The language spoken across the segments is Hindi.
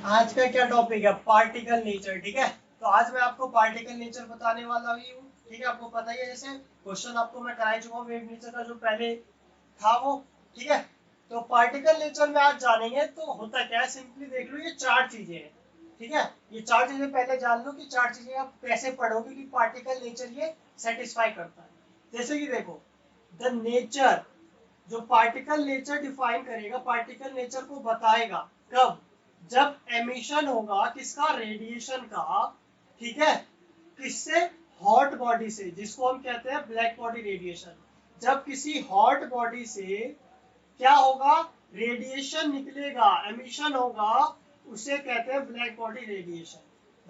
आज का क्या टॉपिक है? Particle nature. ठीक है, तो आज मैं आपको पार्टिकल नेचर बताने वाला ही हूँ। ठीक है, आपको पता ही है, जैसे क्वेश्चन आपको मैं करा चुका हूँ वेव नेचर का जो पहले था वो। ठीक है, तो पार्टिकल नेचर में आज जानेंगे। तो होता क्या है, सिंपली देख लो, ये चार चीजें हैं। ठीक है, ये चार चीजें पहले जान लो कि चार चीजें आप कैसे पढ़ोगे कि पार्टिकल नेचर ये सेटिस्फाई करता है। जैसे कि देखो, द नेचर, जो पार्टिकल नेचर डिफाइन करेगा, पार्टिकल नेचर को बताएगा कब? जब एमिशन होगा किसका? रेडिएशन का। ठीक है, किससे? हॉट बॉडी से, जिसको हम कहते हैं ब्लैक बॉडी रेडिएशन। जब किसी हॉट बॉडी से क्या होगा? रेडिएशन निकलेगा, एमिशन होगा, उसे कहते हैं black body radiation.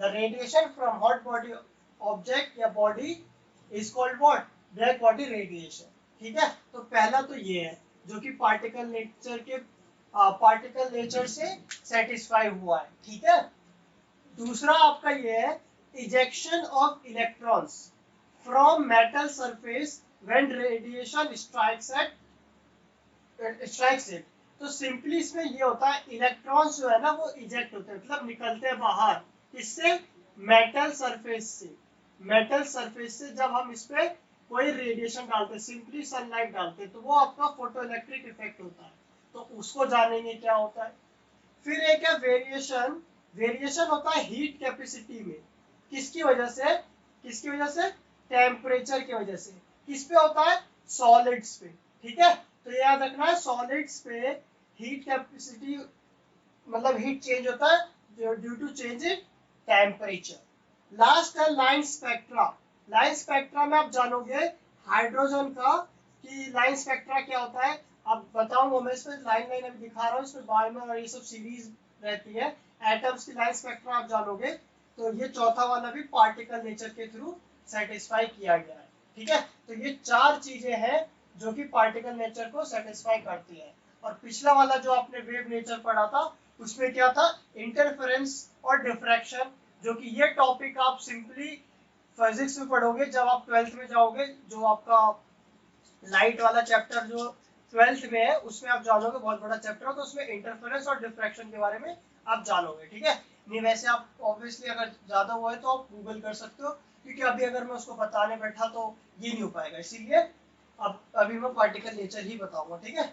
The radiation from hot body object या body is called what? Black body radiation. ठीक है, तो पहला तो ये है जो कि पार्टिकल नेचर से सेटिस्फाई हुआ है। ठीक है, दूसरा आपका ये है ejection of electrons from metal surface when radiation strikes it. तो सिंपली इसमें ये होता है, इलेक्ट्रॉन्स जो है ना वो इजेक्ट होते हैं, मतलब निकलते हैं बाहर। इससे मेटल सरफेस से, मेटल सरफेस से जब हम इस पे कोई रेडिएशन डालते हैं, सिंपली सनलाइट डालते हैं, तो वो आपका फोटो इलेक्ट्रिक इफेक्ट होता है। तो उसको जानेंगे क्या होता है। फिर एक है वेरिएशन। वेरिएशन होता है हीट कैपेसिटी में। किसकी वजह से? किसकी वजह से? टेम्परेचर की वजह से। किस पे होता है? सॉलिड्स पे। ठीक है, तो याद रखना है, सॉलिड्स पे हीट कैपेसिटी मतलब हीट चेंज होता है due to change in temperature. Last है लाइन स्पेक्ट्रा। लाइन स्पेक्ट्रा में आप जानोगे हाइड्रोजन का कि लाइन स्पेक्ट्रा क्या होता है। अब बताऊंगा मैं, इसमें लाइन लाइन अभी दिखा रहा हूँ, इसमें बार में और ये सब सीरीज रहती है। एटम्स की लाइन स्पेक्ट्रा आप जानोगे। तो ये चौथा वाला भी पार्टिकल नेचर के थ्रू सेटिस्फाई किया गया है। ठीक है, तो ये चार चीजें हैं जो कि पार्टिकल नेचर को सेटिस्फाई करती है। और पिछला वाला जो आपने वेव नेचर पढ़ा था उसमें क्या था? इंटरफेरेंस और डिफ्रैक्शन, जो कि ये टॉपिक आप सिंपली फिजिक्स में पढ़ोगे जब आप 12th में जाओगे। जो आपका लाइट वाला चैप्टर जो 12th में है उसमें आप जानोगे, बहुत बड़ा चैप्टर है, तो उसमें इंटरफेरेंस और डिफ्रैक्शन के बारे में आप जानोगे। ठीक है, नहीं वैसे आप ऑब्वियसली अगर ज्यादा हुआ है तो आप गूगल कर सकते हो, क्योंकि अभी अगर मैं उसको बताने बैठा तो ये नहीं हो पाएगा, इसीलिए अब अभी मैं पार्टिकल नेचर ही बताऊंगा। ठीक है,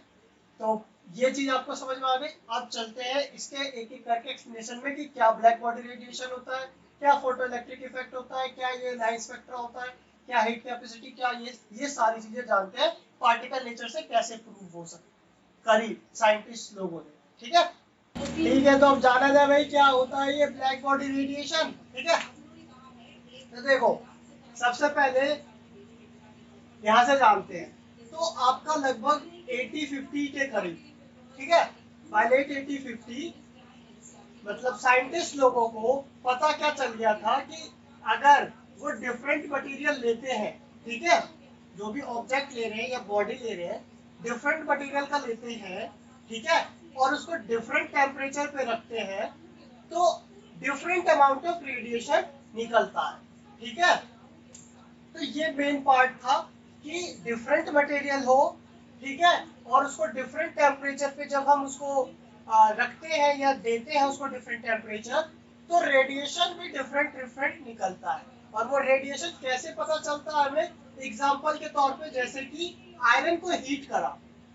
तो ये चीज आपको समझ में आ गई। अब चलते हैं इसके एक एक करके एक्सप्लेनेशन में कि क्या ब्लैक बॉडी रेडिएशन होता है, क्या फोटो इलेक्ट्रिक इफेक्ट होता है, क्या ये लाइन स्पेक्ट्रा होता है, क्या हीट कैपेसिटी, क्या ये सारी चीजें जानते हैं पार्टिकल नेचर से कैसे प्रूव हो सकती करी साइंटिस्ट लोगों ने। ठीक है, ठीक है, तो अब जाना जाए भाई क्या होता है ये ब्लैक बॉडी रेडिएशन। ठीक है, तो देखो, सबसे पहले यहाँ से जानते हैं, तो आपका लगभग 80-50 के करीब, ठीक है, बाय लेट 80-50 मतलब साइंटिस्ट लोगों को पता क्या चल गया था कि अगर वो डिफरेंट मटेरियल लेते हैं, ठीक है, जो भी ऑब्जेक्ट ले रहे हैं या बॉडी ले रहे हैं, डिफरेंट मटेरियल का लेते हैं, ठीक है, और उसको डिफरेंट टेम्परेचर पे रखते हैं, तो डिफरेंट अमाउंट ऑफ रेडिएशन निकलता है। ठीक है, तो ये मेन पार्ट था कि डिफरेंट मटेरियल हो, ठीक है, और उसको डिफरेंट टेम्परेचर पे जब हम उसको रखते हैं या देते हैं उसको डिफरेंट टेम्परेचर, तो रेडिएशन भी डिफरेंट डिफरेंट निकलता है। और वो रेडिएशन कैसे पता चलता है हमें? एग्जांपल के तौर पे, जैसे कि आयरन को हीट करा,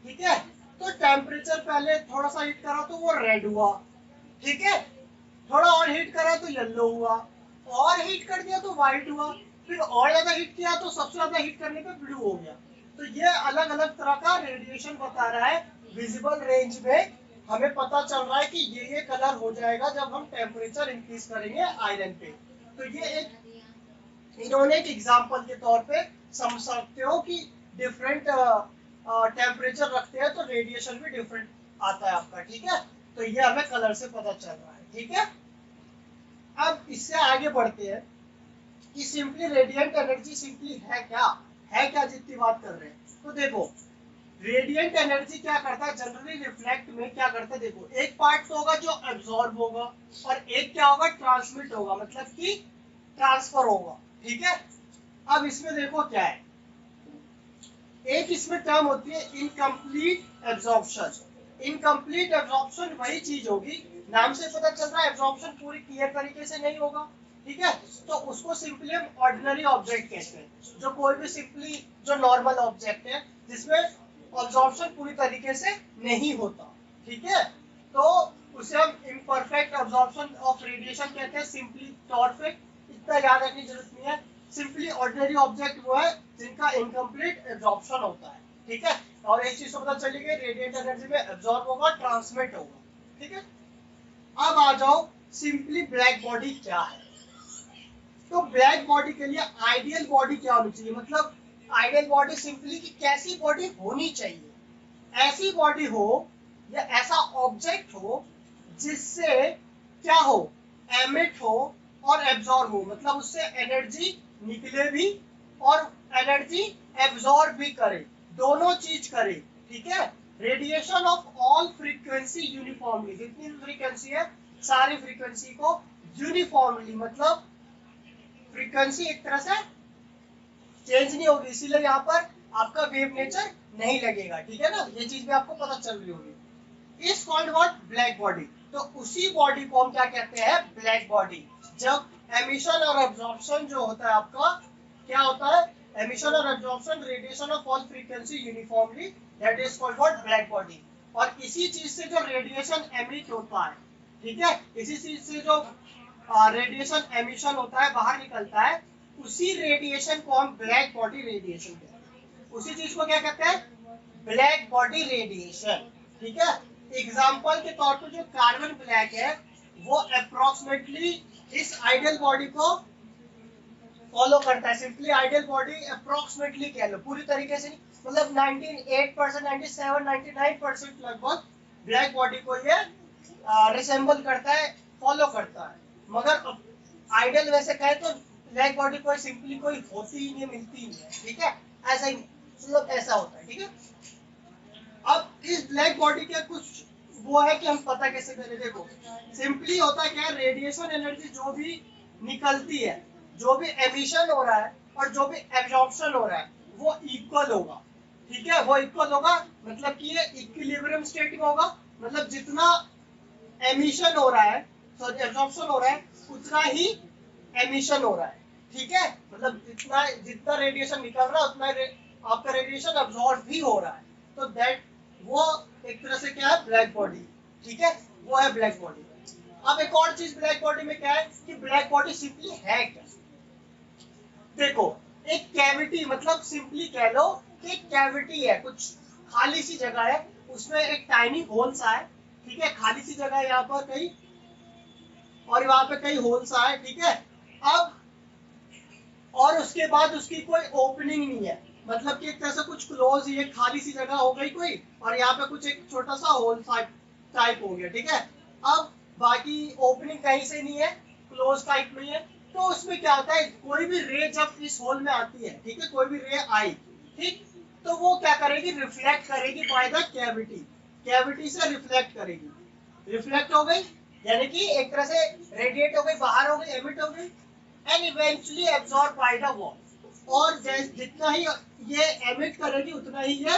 ठीक है, तो टेम्परेचर पहले थोड़ा सा हीट करा तो वो रेड हुआ, ठीक है, थोड़ा और हीट करा तो येलो हुआ, और हीट कर दिया तो व्हाइट हुआ, फिर और ज्यादा हीट किया तो सबसे ज्यादा हीट करने पे ब्लू हो गया। तो ये अलग अलग तरह का रेडिएशन बता रहा है। विजिबल रेंज में हमें पता चल रहा है कि ये कलर हो जाएगा जब हम टेम्परेचर इंक्रीज करेंगे आयरन पे। तो ये एक इन्होंने एक एग्जांपल के तौर पे समझ सकते हो कि डिफरेंट टेम्परेचर रखते हैं तो रेडिएशन भी डिफरेंट आता है आपका। ठीक है, तो ये हमें कलर से पता चल रहा है। ठीक है, अब इससे आगे बढ़ते हैं कि सिंपली रेडिएंट एनर्जी सिंपली है क्या जितनी बात कर रहे हैं। तो देखो, रेडिएंट एनर्जी क्या करता है जनरली रिफ्लेक्ट में, क्या करता है देखो, एक पार्ट तो होगा जो एब्जॉर्ब होगा और एक क्या होगा? ट्रांसमिट होगा, मतलब कि ट्रांसफर होगा। ठीक है, अब इसमें देखो क्या है, एक इसमें टर्म होती है इनकम्प्लीट एब्जॉर्प्शन। इनकम्प्लीट एब्जॉर्प्शन वही चीज होगी नाम से पता चल रहा है एब्जॉर्प्शन पूरी क्लियर तरीके से नहीं होगा, ठीक है, तो उसको सिंपली हम ऑर्डिनरी ऑब्जेक्ट कहते हैं, जो कोई भी सिंपली जो नॉर्मल ऑब्जेक्ट है जिसमें एब्जॉर्प्शन पूरी तरीके से नहीं होता, ठीक है, तो उसे हम इम्परफेक्ट एब्जॉर्प्शन ऑफ रेडिएशन कहते हैं, सिंपली तौर पे इतना याद रखने की जरूरत नहीं है। सिंपली ऑर्डिनरी ऑब्जेक्ट वो है जिनका इनकम्प्लीट एब्जॉर्प्शन होता है, ठीक है, और एक चीज तो पता चली गई रेडिएट एनर्जी में एब्जॉर्ब होगा, ट्रांसमिट होगा, ठीक है। अब आ जाओ सिंपली ब्लैक बॉडी क्या है। तो ब्लैक बॉडी के लिए आइडियल बॉडी क्या होनी चाहिए, मतलब आइडियल बॉडी सिंपली कि कैसी बॉडी होनी चाहिए, ऐसी बॉडी हो या ऐसा ऑब्जेक्ट हो जिससे क्या हो, एमिट हो और एब्जॉर्ब हो, मतलब उससे एनर्जी निकले भी और एनर्जी एब्जॉर्ब भी करे, दोनों चीज करे, ठीक है। Radiation of all frequency uniformly, जितनी फ्रीक्वेंसी है सारी फ्रीक्वेंसी को यूनिफॉर्मली, मतलब फ्रीक्वेंसी एक तरह से चेंज नहीं होगी, इसीलिए यहाँ पर आपका वेव नेचर नहीं लगेगा, ठीक है ना, ये चीज भी आपको पता चल रही होगी। इस कॉल्ड व्हाट, ब्लैक बॉडी। तो उसी बॉडी को हम क्या कहते हैं, ब्लैक बॉडी। जब एमिशन और एब्जॉर्प्शन जो होता है आपका क्या होता है, एमिशन और absorption radiation of all frequency uniformly, that is called what, black body. और इसी चीज से जो रेडिएशन एमिट होता है, ठीक है, इसी चीज से जो रेडिएशन एमिशन होता है, बाहर निकलता है, उसी रेडिएशन को हम ब्लैक बॉडी रेडिएशन कहते हैं। उसी चीज को क्या कहते हैं, ब्लैक बॉडी रेडिएशन, ठीक है। एग्जांपल के तौर पर जो कार्बन ब्लैक है वो अप्रोक्सीमेटली इस आइडियल बॉडी को फॉलो करता है। सिंपली आइडियल बॉडी अप्रोक्सीमेटली कह लो, पूरी तरीके से नहीं, मतलब 98%, 97, 99% लगभग ब्लैक बॉडी को ये रिसेंबल करता है, फॉलो करता है। मगर आइडियल वैसे कहे तो ब्लैक बॉडी कोई सिंपली कोई होती ही नहीं, मिलती ही नहीं है, ठीक है, ऐसा ही मतलब ऐसा होता है, ठीक है। अब इस ब्लैक बॉडी के कुछ वो है कि हम पता कैसे करें, देखो सिंपली होता क्या है, रेडिएशन एनर्जी जो भी निकलती है, जो भी एमिशन हो रहा है और जो भी एब्जॉर्प्शन हो रहा है वो इक्वल होगा, ठीक है, वो इक्वल होगा, मतलब कि ये इक्विलिब्रियम स्टेट में होगा, मतलब जितना एमिशन हो रहा है, सॉरी एब्जॉर्प्शन हो रहा है, उतना ही एमिशन हो रहा है, ठीक है, मतलब जितना जितना रेडिएशन निकल रहा है उतना आपका रेडिएशन एब्जॉर्ब भी हो रहा है, तो दैट वो एक तरह से क्या है, ब्लैक बॉडी, ठीक है, वो है ब्लैक बॉडी। अब एक और चीज ब्लैक बॉडी में क्या है कि ब्लैक बॉडी सिंपली है क्या, देखो एक कैविटी, मतलब सिंपली कह लो कि एक कैविटी है, कुछ खाली सी जगह है, उसमें एक टाइनी होल सा है, ठीक है, खाली सी जगह है यहाँ पर कहीं और वहां पे कई होल सा है, ठीक है। अब और उसके बाद उसकी कोई ओपनिंग नहीं है, मतलब कि एक तरह से कुछ क्लोज, ये खाली सी जगह हो गई कोई, और यहाँ पे कुछ एक छोटा सा होल टाइप हो गया, ठीक है। अब बाकी ओपनिंग कहीं से नहीं है, क्लोज टाइप में है, तो उसमें क्या होता है, कोई भी रे जब इस होल में आती है, ठीक है, कोई भी रे आई, ठीक, तो वो क्या करेगी, रिफ्लेक्ट करेगी बाय द कैविटी, कैविटी से रिफ्लेक्ट करेगी, रिफ्लेक्ट हो गई यानी कि एक तरह से रेडिएट हो गई, बाहर हो गई, एमिट हो गई, and eventually absorb by the wall, और जितना ही ये एमिट करेगी उतना ही ये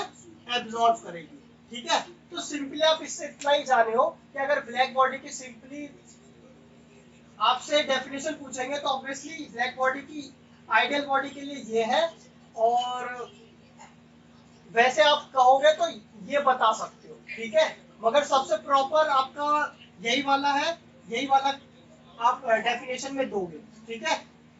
एब्जॉर्ब करेगी, ठीक है। तो सिंपली आप इससे इतना ही जाने हो कि अगर ब्लैक बॉडी की सिंपली आपसे डेफिनेशन पूछेंगे तो ऑब्वियसली ब्लैक बॉडी की आइडियल बॉडी के लिए ये है, और वैसे आप कहोगे तो ये बता सकते हो, ठीक है, मगर सबसे प्रॉपर आपका यही वाला है, यही वाला आप डेफिनेशन में दोगे, ठीक है,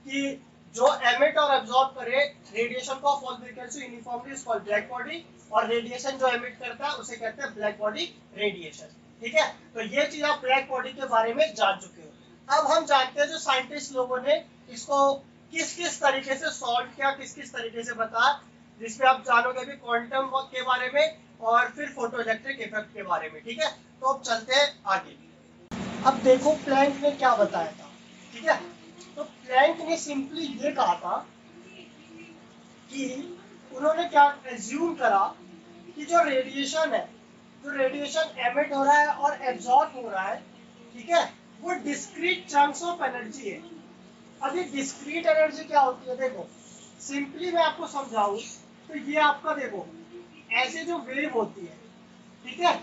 कि जो एमिट और एब्जॉर्ब करे रेडिएशन को of all frequency uniformly is called black body, और रेडिएशन जो एमिट करता है उसे कहते हैं ब्लैक बॉडी रेडिएशन, ठीक है। तो ये चीज आप ब्लैक बॉडी के बारे में जान चुके हो। अब हम जानते हैं जो साइंटिस्ट लोगों ने इसको किस किस तरीके से सॉल्व किया, किस किस तरीके से बताया, जिसमें आप जानोगे भी क्वांटम के बारे में और फिर फोटो इलेक्ट्रिक इफेक्ट के बारे में, ठीक है। तो अब चलते हैं आगे। अब देखो प्लैंक ने क्या बताया था, ठीक है, तो प्लैंक ने सिंपली ये कहा था कि उन्होंने क्या एज्यूम करा कि जो रेडिएशन है, जो रेडिएशन एमिट हो रहा है और एब्जॉर्ब हो रहा है, ठीक है, वो डिस्क्रीट चंक्स ऑफ एनर्जी है। अब ये डिस्क्रीट एनर्जी क्या होती है, देखो सिंपली मैं आपको समझाऊं तो ये आपका देखो ऐसे जो वेव होती है, ठीक है,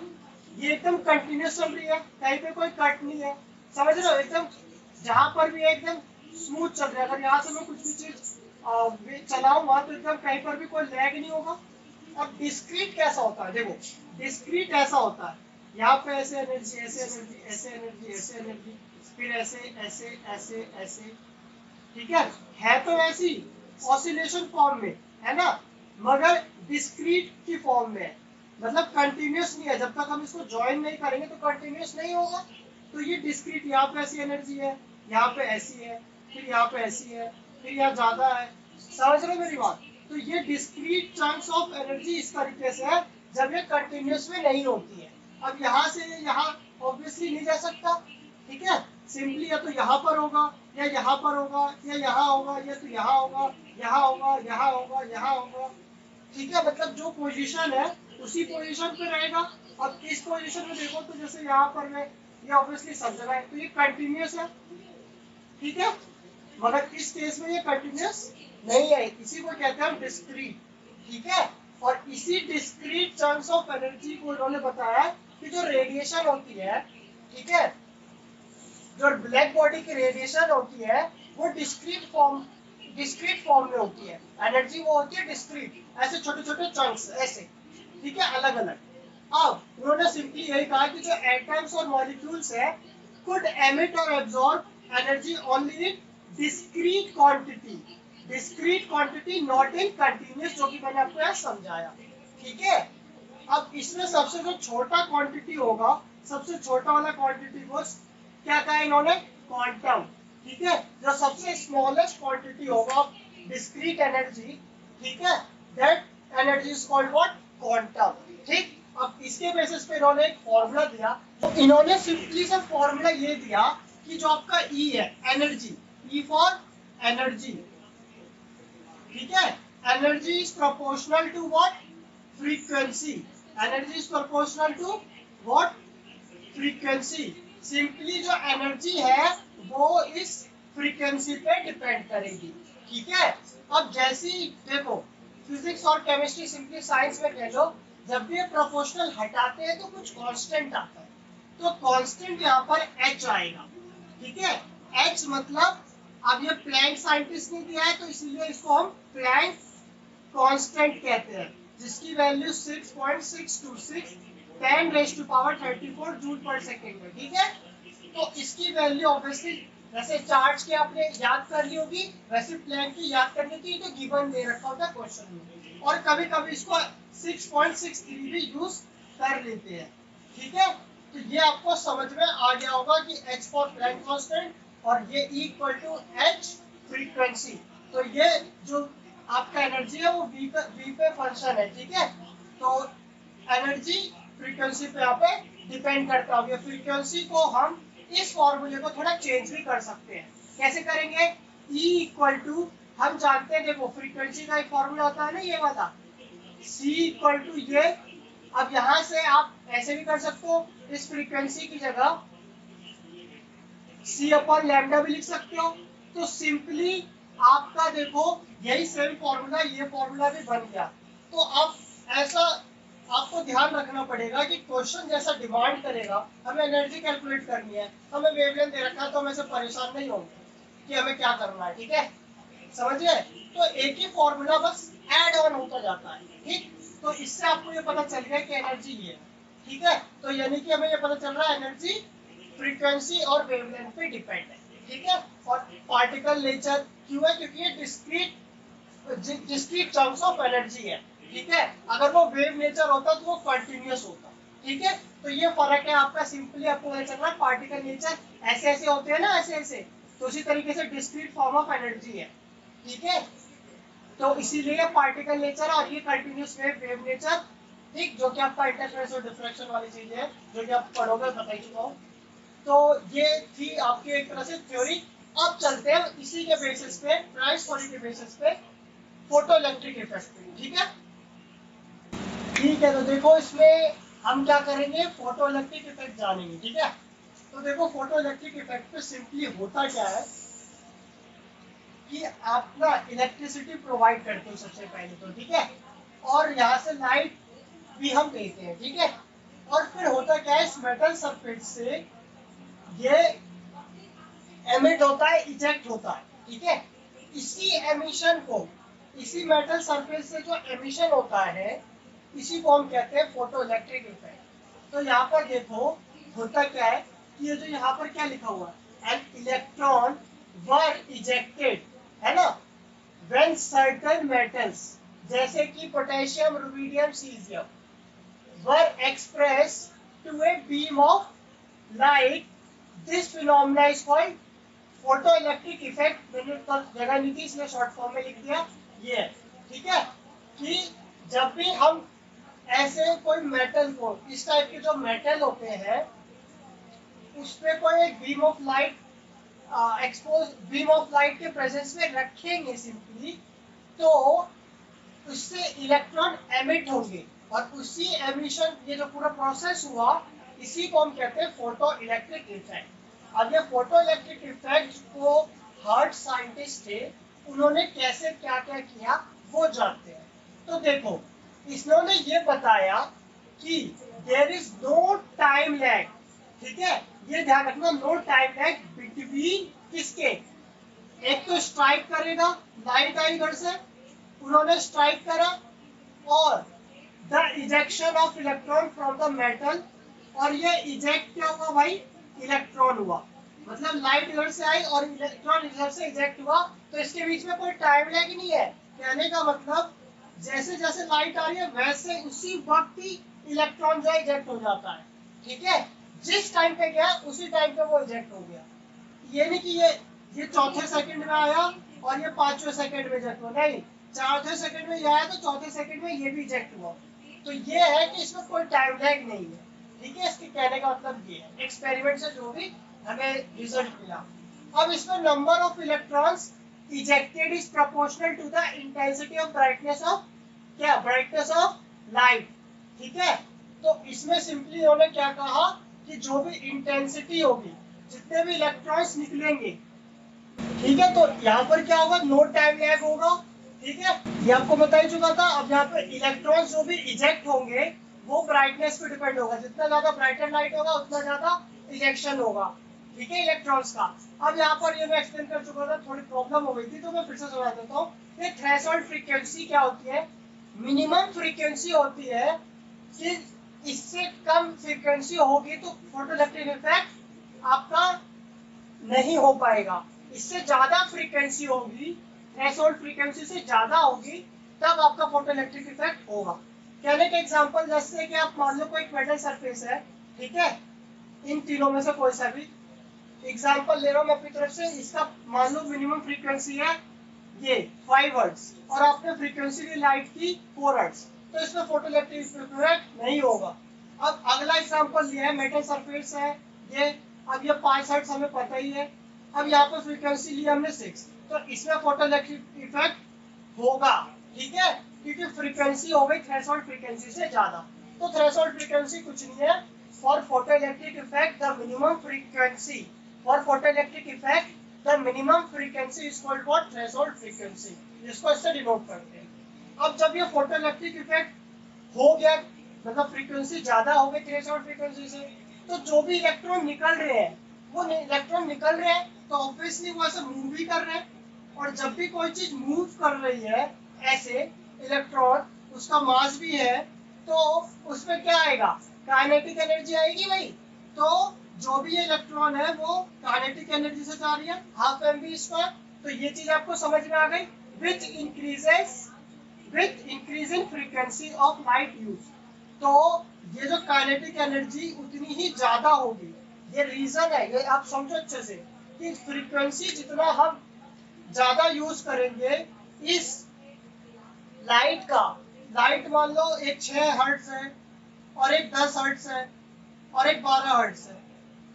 ये एकदम कंटिन्यूस चल रही है, कहीं पे कोई कट नहीं है, समझ रहे हो, एकदम जहां पर भी है एकदम स्मूथ चल रहा है। अगर यहाँ से मैं कुछ भी चीज चलाऊंगा तो एकदम कहीं पर भी कोई लैग नहीं होगा। अब डिस्क्रीट कैसा होता है, देखो डिस्क्रीट ऐसा होता है, यहाँ पे ऐसे एनर्जी ऐसे एनर्जी ऐसे एनर्जी ऐसे एनर्जी, फिर ऐसे ऐसे ऐसे ऐसे, ठीक है तो ऐसी ऑसिलेशन फॉर्म में है ना, मगर डिस्क्रीट की फॉर्म में है, मतलब कंटिन्यूस नहीं है। जब तक हम इसको ज्वाइन नहीं करेंगे तो कंटिन्यूस नहीं होगा। तो ये डिस्क्रीट, यहाँ पे ऐसी एनर्जी है, यहाँ पे ऐसी है, फिर यहाँ पे ऐसी है, फिर यहाँ ज्यादा है, समझ रहे हो मेरी बात। तो ये डिस्क्रीट चंक्स ऑफ एनर्जी इस तरीके से है जब ये कंटिन्यूस में नहीं होती है। अब यहाँ से यहाँ ऑब्वियसली नहीं जा सकता, ठीक है, सिंपली या तो यहाँ पर होगा या यहाँ पर होगा या यहाँ होगा या तो यहाँ होगा, यहाँ होगा, यहाँ होगा, यहाँ होगा, ठीक है, मतलब जो पोजीशन है उसी पोजीशन पे रहेगा। अब इस पोजीशन में देखो तो जैसे यहाँ पर है, ये ऑब्वियसली सब जगह है, तो ये कंटिन्यूस है, ठीक है, मगर इस केस में ये कंटिन्यूस नहीं है, इसी को कहते हैं हम डिस्क्रीट, ठीक है। और इसी डिस्क्रीट चंक्स ऑफ एनर्जी को इन्होंने बताया कि जो रेडिएशन होती है, ठीक है, जो ब्लैक बॉडी की रेडिएशन होती है वो डिस्क्रीट फॉर्म में होती है, एनर्जी वो होती है डिस्क्रीट, ऐसे छोटे छोटे चंक्स ऐसे, ठीक है, अलग अलग। अब उन्होंने सिंपली यही कहा कि जो एटम्स और मॉलिक्यूल्स है could emit or absorb energy only in discrete quantity not in continuous, जो कि मैंने आपको यहाँ समझाया, ठीक है। अब इसमें सबसे जो छोटा क्वांटिटी होगा, सबसे छोटा वाला क्वांटिटी को क्या कहा इन्होंने, क्वांटम, ठीक है, जो सबसे स्मॉलेस्ट क्वांटिटी होगा डिस्क्रीट एनर्जी, ठीक है, that energy is called what, quantum, ठीक। अब इसके बेसिस पे इन्होंने एक फॉर्मूला दिया, तो इन्होंने सिंपली सा फॉर्मूला ये दिया कि जो आपका ई है एनर्जी, ई फॉर एनर्जी, ठीक है, energy is proportional to what, frequency, energy is proportional to what, frequency. Simply जो एनर्जी है वो इस फ्रीक्वेंसी पे डिपेंड करेगी, ठीक है। अब जैसी देखो फिजिक्स और केमिस्ट्री, सिंपली साइंस में कह लो, जब भी प्रोपोर्शनल हटाते हैं तो कुछ कांस्टेंट आता है, तो कांस्टेंट यहाँ पर h आएगा, ठीक है। h मतलब, अब ये प्लैंक साइंटिस्ट ने दिया है तो इसीलिए इसको हम प्लैंक कांस्टेंट कहते हैं, जिसकी वैल्यू 6.626 10⁻34 जूल पर सेकेंड है, ठीक है। तो इसकी वैल्यू ऑब्वियसली जैसे चार्ज की आपने याद कर ली होगी, वैसे प्लैंक की याद करने की तो गिवन दे रखा होता है क्वेश्चन में, और कभी कभी इसको 6.63 भी यूज कर लेते हैं, ठीक है। तो ये आपको समझ में आ गया होगा कि h फॉर प्लैंक कांस्टेंट और ये E equal to h frequency. तो ये जो आपका एनर्जी है वो v पे फंक्शन है, ठीक है। तो एनर्जी फ्रीक्वेंसी पे यहाँ पे डिपेंड करता है। फ्रीक्वेंसी को हम इस फॉर्मूले को थोड़ा चेंज भी कर सकते हैं, कैसे करेंगे, E इक्वल टू, हम जानते हैं देखो फ्रीक्वेंसी का एक फॉर्मूला होता है ना ये वाला, C इक्वल टू ये, अब यहाँ से आप ऐसे भी कर सकते हो, इस फ्रीक्वेंसी की जगह C अपॉन लैम्डा भी लिख सकते हो। तो सिंपली आपका देखो यही सेम फॉर्मूला, ये फॉर्मूला भी बन गया। तो अब ऐसा आपको ध्यान रखना पड़ेगा कि क्वेश्चन जैसा डिमांड करेगा, हमें एनर्जी कैलकुलेट करनी है, हमें वेवलेंथ दे रखा है, तो हम ऐसे परेशान नहीं होंगे कि हमें क्या करना है, ठीक है, समझिए। तो एक ही फॉर्मूला बस ऐड ऑन होता जाता है, ठीक। तो इससे आपको ये पता चल गया कि एनर्जी ये है, ठीक है। तो यानी कि हमें ये पता चल रहा है एनर्जी फ्रीक्वेंसी और वेवलेंथ पे डिपेंड है, ठीक है। और पार्टिकल नेचर क्यों है, क्योंकि ये डिस्क्रीट चंक्स ऑफ एनर्जी है, ठीक है। अगर वो वेव नेचर होता तो वो कंटिन्यूअस होता, ठीक है। तो ये फर्क है आपका, सिंपली आपको पता चल रहा है पार्टिकल नेचर ऐसे ऐसे होते हैं ना, ऐसे ऐसे, तो उसी तरीके से डिस्क्रीट फॉर्म ऑफ एनर्जी है, ठीक है। तो इसीलिए पार्टिकल नेचर और ये कंटिन्यूअस वेव नेचर, ठीक, जो कि आपका इंटरफेरेंस और डिफ्रैक्शन वाली चीज है, जो कि आप पढ़ोगे, बता ही चुका हूं। तो ये थी आपकी एक तरह से थ्योरी। अब चलते हैं इसी के बेसिस पे, प्राइस थ्योरी के बेसिस पे फोटो इलेक्ट्रिक इफेक्ट पे, ठीक है। ठीक है, तो देखो इसमें हम क्या करेंगे, फोटो इलेक्ट्रिक इफेक्ट जानेंगे, ठीक है। तो देखो फोटो इलेक्ट्रिक इफेक्ट पे सिंपली होता क्या है कि आप ना इलेक्ट्रिसिटी प्रोवाइड करते हो सबसे पहले तो, ठीक है, और यहाँ से लाइट भी हम देते हैं, ठीक है। और फिर होता क्या है, इस मेटल सरफेस से ये एमिट होता है, इजेक्ट होता है, ठीक है। इसी एमिशन को, इसी मेटल सरफेस से जो एमिशन होता है, इसी को हम कहते हैं फोटो इलेक्ट्रिक इफेक्ट। तो यहाँ पर देखो होता क्या है कि ये जो यहाँ पर क्या लिखा हुआ है, एन इलेक्ट्रॉन वर इजेक्टेड, है ना, व्हेन सर्टेन मेटल्स जैसे कि potassium, rubidium, caesium were exposed to a beam of light, this phenomena is called photoelectric effect. मैंने कल जगह नहीं थी इसलिए शॉर्ट फॉर्म में लिख दिया ये, ठीक है। कि जब भी हम ऐसे कोई मेटल को, इस टाइप के जो मेटल होते हैं उस पे कोई एक beam of light expose, beam of light के प्रेजेंस में रखेंगे सिंपली, तो उससे इलेक्ट्रॉन एमिट होंगे और उसी एमिशन, ये जो पूरा प्रोसेस हुआ, इसी को हम कहते हैं फोटो इलेक्ट्रिक इफेक्ट। अब ये फोटो इलेक्ट्रिक इफेक्ट को हार्ट साइंटिस्ट थे, उन्होंने कैसे क्या क्या किया वो जानते हैं। तो देखो इन्होंने ये बताया कि there is no time lag, ठीक है, ये ध्यान रखना, नो टाइम लैग बिटवीन किसके, एक तो स्ट्राइक करेगा, लाइट आई इधर से, उन्होंने स्ट्राइक करा, और the ejection of electron from the metal, और ये इजेक्ट क्या हुआ भाई, इलेक्ट्रॉन हुआ, मतलब लाइट इधर से आई और इलेक्ट्रॉन इधर से इजेक्ट हुआ, तो इसके बीच में कोई टाइम लैग नहीं है। कहने का मतलब जैसे जैसे लाइट आ रही है वैसे उसी वक्त ही इलेक्ट्रॉन जो है इजेक्ट हो जाता है, ठीक है। जिस टाइम पे गया उसी टाइम पे वो इजेक्ट हो गया। ये नहीं कि ये चौथे सेकंड में आया और ये पांचवें सेकंड में इजेक्ट हुआ, नहीं, चौथे सेकंड में ये आया तो चौथे सेकंड में ये भी इजेक्ट हुआ। तो ये है कि इसमें कोई टाइम लैग नहीं है, ठीक है। इसके कहने का मतलब ये है, एक्सपेरिमेंट से जो भी हमें रिजल्ट मिला। अब इसमें number of electrons ejected is proportional to the intensity of brightness of, क्या, ब्राइटनेस ऑफ लाइट, ठीक है। तो इसमें सिंपली उन्होंने क्या कहा कि जो भी इंटेंसिटी होगी, जितने भी इलेक्ट्रॉन्स निकलेंगे, ठीक है, तो यहाँ पर क्या होगा, नो टाइम लैग होगा, ठीक है, ये आपको बता ही चुका था। अब यहाँ पर इलेक्ट्रॉन्स जो भी इजेक्ट होंगे वो ब्राइटनेस पे डिपेंड होगा, जितना ज्यादा ब्राइटर लाइट होगा उतना ज्यादा इजेक्शन होगा, ठीक है, इलेक्ट्रॉन्स का। अब यहाँ पर ये मैं एक्सप्लेन कर चुका था, थोड़ी प्रॉब्लम हो गई थी तो मैं फिर से समझा देता हूँ। ये थ्रेशोल्ड फ्रीक्वेंसी क्या होती है, मिनिमम फ्रीक्वेंसी होती है कि इससे कम फ्रीक्वेंसी होगी तो फोटोइलेक्ट्रिक इफेक्ट आपका नहीं हो पाएगा, इससे ज्यादा फ्रीक्वेंसी होगी, थ्रेशोल्ड फ्रीक्वेंसी से ज्यादा होगी, तब आपका फोटोइलेक्ट्रिक इफेक्ट होगा। कहने का एग्जांपल जैसे कि आप मान लो कोई एक मेटल सरफेस है, ठीक है, इन तीनों में से कोई सा भी एग्जांपल ले रहा हूं मैं अपनी तरफ से, इसका मान लो मिनिमम फ्रीक्वेंसी है ये 5 हर्ट्ज और आपने फ्रीक्वेंसी ली लाइट की 4 हर्ट्ज, तो इसमें फोटोइलेक्ट्रिक इफेक्ट नहीं होगा। अब अगला एग्जांपल लिया है, मेटल सरफेस है ये, अब ये 5 हर्ट्ज हमें पता ही है, अब यहाँ पर फ्रीक्वेंसी ली हमने 6, तो इसमें फोटोइलेक्ट्रिक इफेक्ट होगा, ठीक है, क्योंकि फ्रीक्वेंसी हो गई थ्रेशोल्ड फ्रीक्वेंसी से ज्यादा। तो थ्रेशोल्ड फ्रीक्वेंसी कुछ नहीं है, for photoelectric effect the minimum frequency, for photoelectric effect the minimum frequency is called what, threshold frequency, जिसको इससे डिनोट करते हैं। अब जब ये फोटोइलेक्ट्रिक इफेक्ट हो गया, मतलब फ्रीक्वेंसी ज्यादा हो गई थ्रेशोल्ड फ्रीक्वेंसी से, तो जो भी इलेक्ट्रॉन निकल रहे हैं, वो इलेक्ट्रॉन निकल रहे हैं तो ऑब्वियसली वो ऐसे मूव भी कर रहे हैं, और जब भी कोई चीज मूव कर रही है ऐसे इलेक्ट्रॉन, उसका मास भी है, तो उसमें क्या आएगा, काइनेटिक एनर्जी आएगी भाई। तो जो भी इलेक्ट्रॉन है वो काइनेटिक एनर्जी से जा रही है, हाफ एम बी स्क्वायर। तो ये चीज आपको समझ में आ गई, which increases with increasing frequency of light use. तो ये जो काइनेटिक एनर्जी उतनी ही ज्यादा होगी, ये रीजन है, ये आप समझो अच्छे से कि फ्रीक्वेंसी जितना हम ज्यादा यूज करेंगे इस लाइट का, लाइट मान लो एक 6 हर्ट्ज है और एक 10 हर्ट्ज है और एक 12 हर्ट्ज है,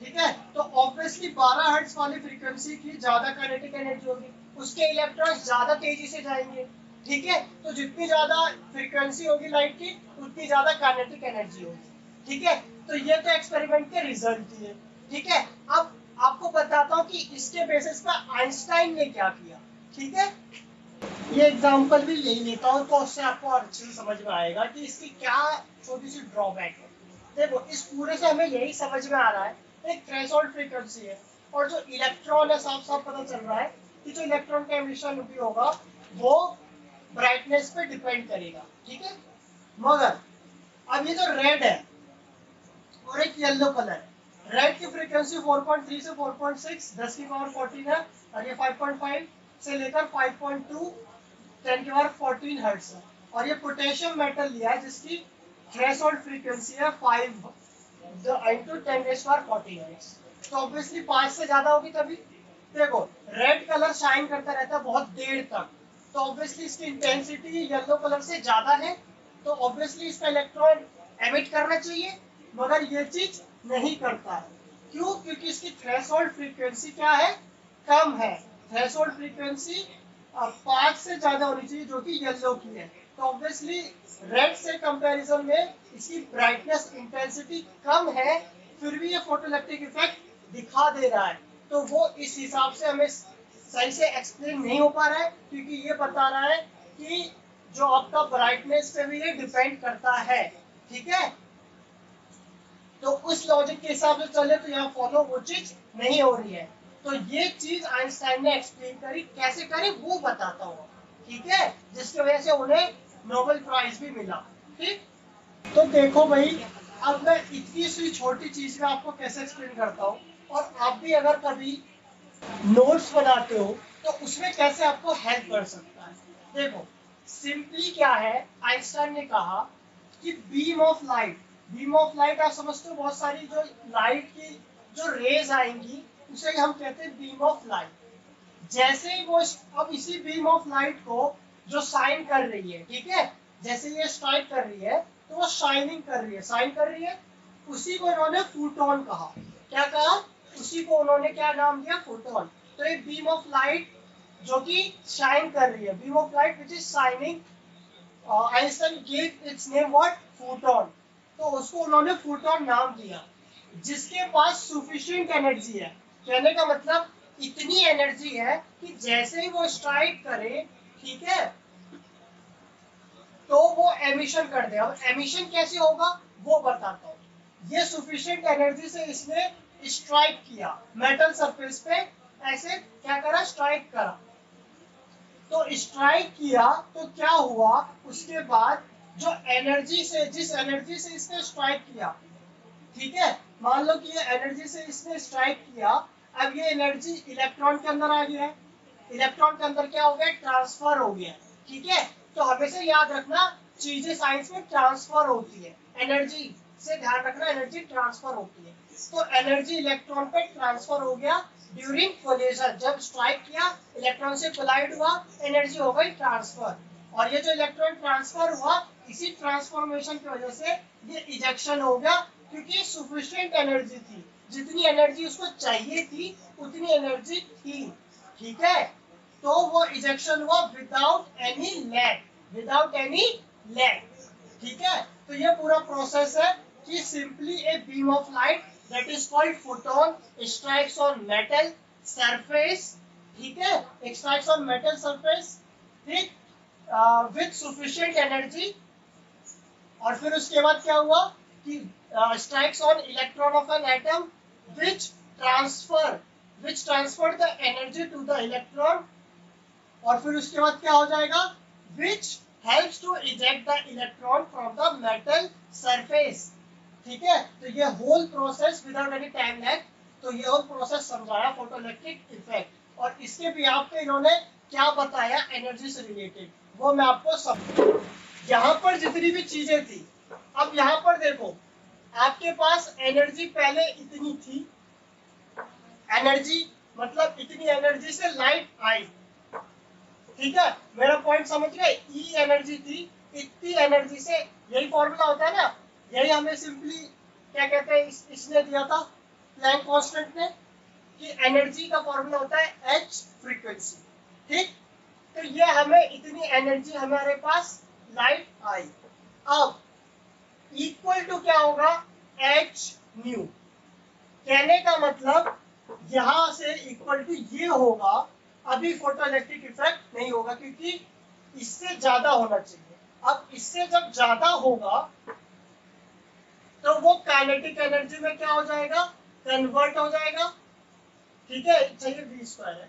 ठीक है, तो ऑब्वियसली 12 हर्ट्ज वाली फ्रीक्वेंसी की ज्यादा काइनेटिक एनर्जी होगी, उसके इलेक्ट्रॉन्स ज्यादा तेजी से जाएंगे, ठीक है, तो जितनी ज्यादा फ्रीक्वेंसी होगी लाइट की उतनी ज्यादा काइनेटिक एनर्जी होगी, ठीक है। तो ये तो एक्सपेरिमेंट के रिजल्ट थे, ठीक है। अब आपको बताता हूँ कि इसके बेसिस पर आइंस्टाइन ने क्या किया, ठीक है। ये एग्जांपल भी ले लेता हूँ तो उससे आपको अच्छे से समझ में आएगा कि इसकी क्या छोटी सी ड्रॉबैक है। देखो इस पूरे से हमें यही समझ में आ रहा है, एक थ्रेशोल्ड फ्रीक्वेंसी है, और जो इलेक्ट्रॉन है साफ साफ पता चल रहा है कि जो इलेक्ट्रॉन का एमिशन भी होगा वो ब्राइटनेस पे डिपेंड करेगा, ठीक है। मगर अब ये जो रेड है और एक येलो कलर है, रेड की फ्रीक्वेंसी 4.3 से 4.6 10 की पावर 14 है, और ये 5.5 से लेकर 5.2 10 की पावर 14 हर्ट्ज है। और ये पोटेशियम मेटल लिया है जिसकी थ्रेशोल्ड फ्रीक्वेंसी है 5 इंटू 10 रेज़ पावर 14 हर्ट्ज। तो ऑब्वियसली 5 से ज्यादा होगी तभी। देखो रेड कलर शाइन करता रहता है बहुत देर तक, तो ऑब्वियसली इसकी इंटेंसिटी येलो कलर से ज्यादा है, तो ऑब्वियसली इसका इलेक्ट्रॉन एमिट करना चाहिए, मगर ये चीज नहीं करता है। क्यों? क्योंकि इसकी थ्रेशोल्ड फ्रीक्वेंसी क्या है, कम है। थ्रेशोल्ड फ्रीक्वेंसी 5 से ज्यादा होनी चाहिए जो कि येलो की है, तो ऑब्वियसली रेड से कंपैरिजन में इसकी ब्राइटनेस इंटेंसिटी कम है, फिर भी ये फोटोइलेक्ट्रिक इफेक्ट दिखा दे रहा है। तो वो इस हिसाब से हमें सही से एक्सप्लेन नहीं हो पा रहा है, क्योंकि ये बता रहा है कि जो आपका ब्राइटनेस पे भी ये डिपेंड करता है, ठीक है। तो उस लॉजिक के हिसाब से चले तो यहाँ फॉलो वो चीज नहीं हो रही है। तो ये चीज आइंस्टाइन ने एक्सप्लेन करी, कैसे करी वो बताता हूँ, ठीक है, जिसकी वजह से उन्हें नोबेल प्राइज भी मिला, ठीक। तो देखो भाई, अब मैं इतनी सी छोटी चीज में आपको कैसे एक्सप्लेन करता हूँ, और आप भी अगर कभी नोट्स बनाते हो तो उसमें कैसे आपको हेल्प कर सकता है। देखो सिंपली क्या है, आइंस्टाइन ने कहा कि बीम ऑफ लाइट आप समझते हो, बहुत सारी जो लाइट की जो रेज आएंगी उसे हम कहते हैं बीम ऑफ लाइट। जैसे ही वो अब इसी बीम ऑफ लाइट को जो शाइन कर रही है, ठीक है, जैसे ये स्ट्राइक कर रही है तो वो शाइनिंग कर रही है, शाइन कर रही है, उसी को इन्होंने फोटोन कहा। क्या कहा? उसी को उन्होंने क्या नाम दिया, फोटोन। तो एक बीम ऑफ लाइट जो कि शाइन कर रही है, beam of light which is shining, Einstein gave it's name what, photon. तो उसको उन्होंने फोटोन नाम दिया, जिसके पास सुफिशिएंट एनर्जी है। कहने का मतलब इतनी एनर्जी है कि जैसे ही वो स्ट्राइक करे, ठीक है, तो वो एमिशन कर दे। अब एमिशन कैसे होगा वो बताता हूँ। ये सुफिशिएंट एनर्जी से इसने स्ट्राइक किया मेटल सरफेस पे, ऐसे क्या करा, स्ट्राइक करा। तो स्ट्राइक किया तो क्या हुआ, उसके बाद जो एनर्जी से, जिस एनर्जी से इसने स्ट्राइक किया, ठीक है, मान लो कि ये एनर्जी से इसने स्ट्राइक किया, अब ये एनर्जी इलेक्ट्रॉन के अंदर आ गया है, इलेक्ट्रॉन के अंदर क्या हो गया, ट्रांसफर हो गया, ठीक है। तो हमेशा याद रखना चीजें साइंस में ट्रांसफर होती है, एनर्जी से ध्यान रखना, एनर्जी ट्रांसफर होती है। तो एनर्जी इलेक्ट्रॉन पे ट्रांसफर हो गया ड्यूरिंग कोलिजन, जब स्ट्राइक किया इलेक्ट्रॉन से कोलाइड हुआ, एनर्जी हो गई ट्रांसफर। और ये जो इलेक्ट्रॉन ट्रांसफर हुआ, इसी ट्रांसफॉर्मेशन की वजह से ये इजेक्शन हो गया, क्योंकि सुफिशिएंट एनर्जी थी, जितनी एनर्जी उसको चाहिए थी उतनी एनर्जी थी, ठीक है। तो वो इजेक्शन हुआ without any lag, without any lag, ठीक है। तो ये पूरा प्रोसेस है कि simply A beam of light that is called photon strikes on metal surface, ठीक है, स्ट्राइक्स ऑन मेटल सरफेस, ठीक, विथ सफिशिएंट एनर्जी। और फिर उसके बाद क्या हुआ कि strikes on electron of an atom which transfer which transferred the energy to the electron। और फिर उसके बाद क्या हो जाएगा, which helps to eject the electron from the metal surface, ठीक है। तो ये whole process without any time lag, तो ये होल प्रोसेस समझाया फोटोइलेक्ट्रिक इफेक्ट। और इसके भी आपको इन्होंने क्या बताया एनर्जी से रिलेटेड, वो मैं आपको सब, यहाँ पर जितनी भी चीजें थी, अब यहाँ पर देखो आपके पास एनर्जी पहले इतनी थी, एनर्जी मतलब इतनी एनर्जी से लाइट आई, ठीक है, मेरा पॉइंट समझ गए, ई एनर्जी थी, इतनी एनर्जी से, यही फॉर्मूला होता है ना, यही हमें सिंपली क्या कहते हैं, इसने दिया था प्लैंक कांस्टेंट ने, कि एनर्जी का फॉर्मूला होता है एच फ्रीक्वेंसी, ठीक। तो ये हमें इतनी एनर्जी हमारे पास लाइट आई, अब इक्वल टू क्या होगा, एच न्यू। कहने का मतलब यहां से इक्वल टू ये होगा, अभी फोटोइलेक्ट्रिक इफेक्ट नहीं होगा क्योंकि इससे ज्यादा होना चाहिए। अब इससे जब ज्यादा होगा तो वो काइनेटिक एनर्जी में क्या हो जाएगा, कन्वर्ट हो जाएगा। ठीक है, चाहिए v स्क्वायर है,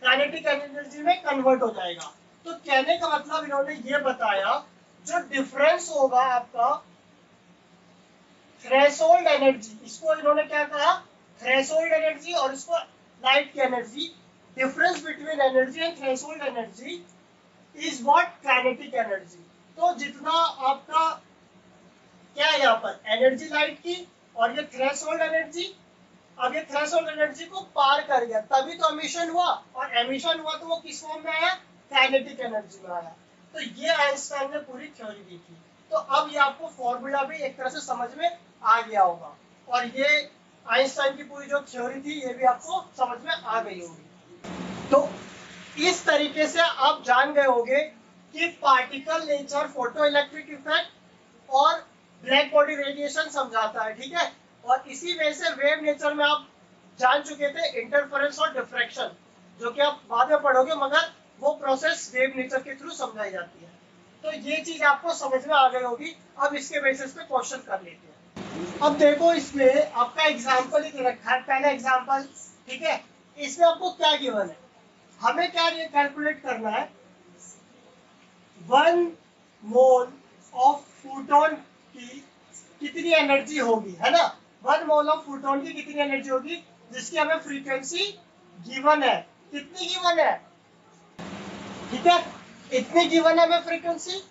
काइनेटिक एनर्जी में कन्वर्ट हो जाएगा। तो कहने का मतलब इन्होंने ये बताया जो डिफरेंस होगा आपका थ्रेशोल्ड एनर्जी, इसको इन्होंने क्या कहा, थ्रेशोल्ड एनर्जी, और इसको लाइट की energy, difference between energy and threshold energy is what, kinetic energy. तो जितना आपका क्या है यहाँ पर एनर्जी लाइट की, और ये थ्रेशोल्ड एनर्जी, अब ये थ्रेशोल्ड एनर्जी को पार कर गया तभी तो एमिशन हुआ, और एमिशन हुआ तो वो किस फॉर्म में आया, काइनेटिक एनर्जी में आया। तो ये आइंस्टाइन ने पूरी थ्योरी दी थी। तो अब ये आपको फॉर्मूला भी एक तरह से समझ में आ गया होगा, और ये आइंस्टाइन की पूरी जो थ्योरी थी ये भी आपको समझ में आ गई होगी। तो इस तरीके से आप जान गए होंगे कि particle nature, photo electric effect और ब्लैक बॉडी रेडिएशन समझाता है। ठीक है, और इसी वजह से वेव नेचर में आप जान चुके थे इंटरफेरेंस और डिफ्रैक्शन, जो कि आप बाद में पढ़ोगे, मगर वो प्रोसेस वेव नेचर के थ्रू समझाई जाती है। तो ये चीज आपको समझ में आ गई होगी। अब इसके बेसिस पे क्वेश्चन कर लेते हैं। अब देखो इसमें आपका एग्जाम्पल ही दे रखा है, पहला एग्जाम्पल। ठीक है, इसमें आपको क्या गिवन है, हमें क्या कैलकुलेट करना है, 1 मोल ऑफ फोटोन की कितनी एनर्जी होगी, है ना। 1 मोल ऑफ फोटोन की कितनी एनर्जी होगी, जिसकी हमें फ्रीक्वेंसी गिवन है, कितनी गिवन है, ठीक है, इतनी गिवन है हमें फ्रीक्वेंसी।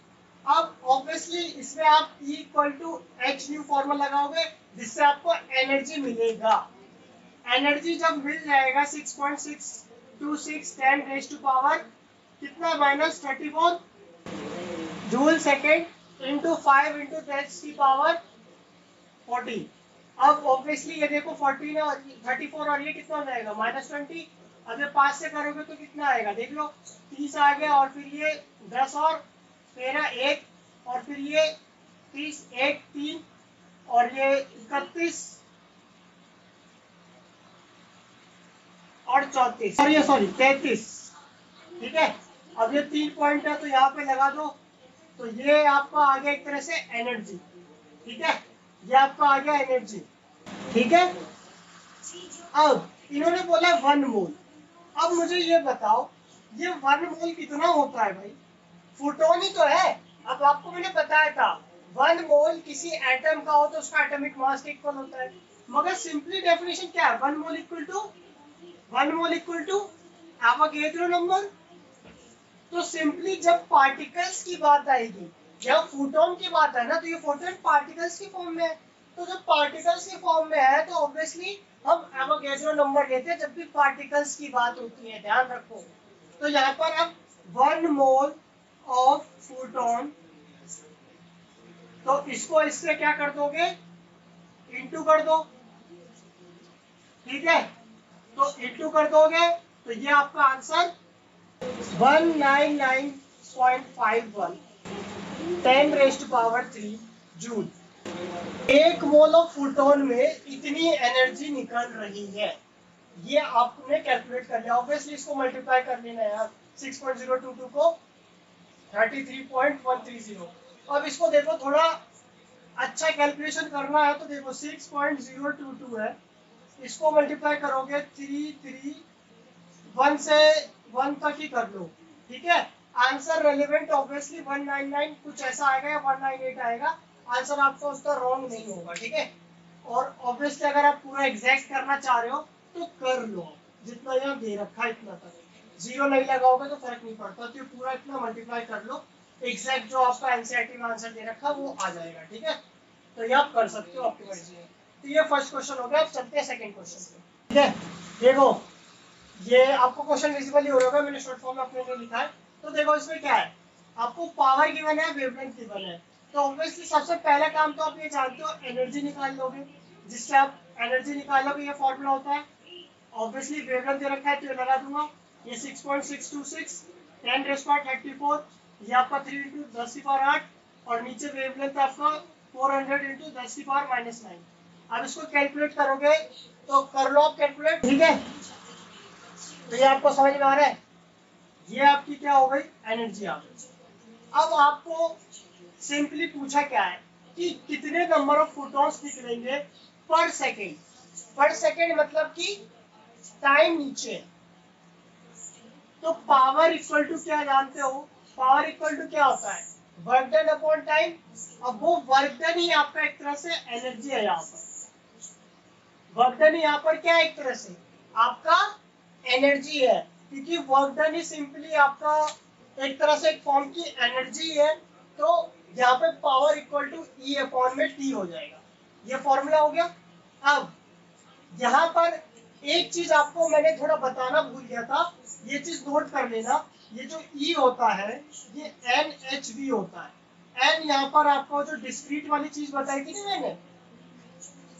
अब ऑब्वियसली इसमें आप E equal to h nu formula लगाओगे, जिससे आपको एनर्जी मिलेगा। एनर्जी जब मिल जाएगा 6.626 10 रेज़ टू पावर कितना, -34 जूल सेकेंड इंटू 5 इंटू 10 की पावर 40। अब ऑब्वियसली ये देखो 14 और 34 और ये कितना हो जाएगा, -20। अब ये 5 से करोगे तो कितना आएगा, देख लो 30 आ गया, और फिर ये 10 और 13 1, और फिर ये 30 1 3, और ये 31 और 34, और ये सॉरी 33। ठीक है, अब ये 3 पॉइंट है तो यहाँ पे लगा दो, तो ये आपका आ गया एक तरह से एनर्जी। ठीक है, ये आपका आ गया एनर्जी। ठीक है, अब इन्होंने बोला 1 मोल। अब मुझे ये बताओ ये 1 मोल कितना होता है भाई, फोटोन ही तो है। अब आपको मैंने बताया था 1 मोल किसी एटम का हो तो उसका एटॉमिक मास के इक्वल होता है, मगर सिंपली डेफिनेशन क्या है, 1 mole equal to Avogadro number. तो सिंपली जब पार्टिकल्स की बात आएगी, जब फोटोन की बात है ना, तो ये फोटोन पार्टिकल्स की फॉर्म में है। तो जब पार्टिकल्स की फॉर्म में है तो ऑब्वियसली हम एवोगैड्रो नंबर लेते हैं जब भी पार्टिकल्स की बात होती है, ध्यान रखो। तो यहाँ पर अब 1 मोल ऑफ फोटोन, तो इसको इससे क्या कर दोगे, इंटू कर दो। ठीक है, तो इंटू कर दोगे तो ये आपका आंसर 199.51 10 रेज़ टू पावर 3 जूल। 1 मोल ऑफ फोटोन में इतनी एनर्जी निकल रही है, ये आपने कैलकुलेट कर लिया। ऑब्वियसली इसको मल्टीप्लाई कर लेना है यार, 6.022 को 33.130। अब इसको देखो, थोड़ा अच्छा कैलकुलेशन करना है तो देखो 6.022 है, इसको मल्टीप्लाई करोगे 331 से 1 तक ही कर लो। ठीक है, आंसर रेलेवेंट ऑब्वियसली 199 कुछ ऐसा आएगा या 198 आएगा, आंसर आपका उसका रॉन्ग नहीं होगा। ठीक है, और ऑब्वियसली अगर आप पूरा एग्जैक्ट करना चाह रहे हो तो कर लो, जितना यहाँ दे रखा है इतना तक, जीरो नहीं लगाओगे तो फर्क नहीं पड़ता, तो पूरा इतना मल्टीप्लाई कर लो, एग्जैक्ट जो आपका एनसीईआरटी में आंसर दे रखा है वो आ जाएगा। ठीक है, तो ये आप कर सकते हो आपकी मर्जी है। तो ये फर्स्ट क्वेश्चन हो गया, अब चलते हैं सेकंड क्वेश्चन पे। ठीक है, देखो ये आपको क्वेश्चन विजिबल ही हो रहा होगा, मैंने शॉर्ट फॉर्म में अपने लिए लिखा है। तो देखो इसमें क्या है, आपको पावर गिवन है, वेवलेंथ गिवन है। तो ऑब्वियसली सबसे पहला काम तो आप ये जानते हो एनर्जी निकाल लोगे, जिससे आप एनर्जी निकालोगे, ये फॉर्मूला होता है। ऑब्वियसली वेवलेंथ दे रखा है तो ये लगा दूंगा, ये 6.626 10 रेज़ टू 34, ये आपका 3 इंटू 10 की पावर 8, और नीचे वेवलेंथ आपका 400 इंटू 10 की पावर -9। अब इसको कैलकुलेट करोगे तो कर लो आप कैलकुलेट। ठीक है, तो ये आपको समझ में आ रहा है, ये आपकी क्या हो गई, एनर्जी आ गई। अब आपको सिंपली पूछा क्या है कि कितने नंबर ऑफ फोटॉन्स निकलेंगे पर सेकेंड। पर सेकेंड मतलब कि टाइम नीचे। तो पावर इक्वल टू क्या जानते हो? पावर इक्वल टू क्या होता है? Work done upon time. अब वो वर्क डन ही आपका एक तरह से एनर्जी है। यहाँ पर वर्क डन यहाँ पर क्या है? एक तरह से आपका एनर्जी है, क्योंकि वर्क डन ही सिंपली आपका एक तरह से एक फॉर्म की एनर्जी है। तो यहाँ पे power equal to E upon में टी हो जाएगा। ये फॉर्मूला हो गया। अब यहाँ पर एक चीज आपको मैंने थोड़ा बताना भूल गया था, ये चीज नोट कर लेना। ये जो ई होता है ये NHV होता है। एन यहाँ पर आपको जो डिस्क्रीट वाली चीज बताई थी ना मैंने,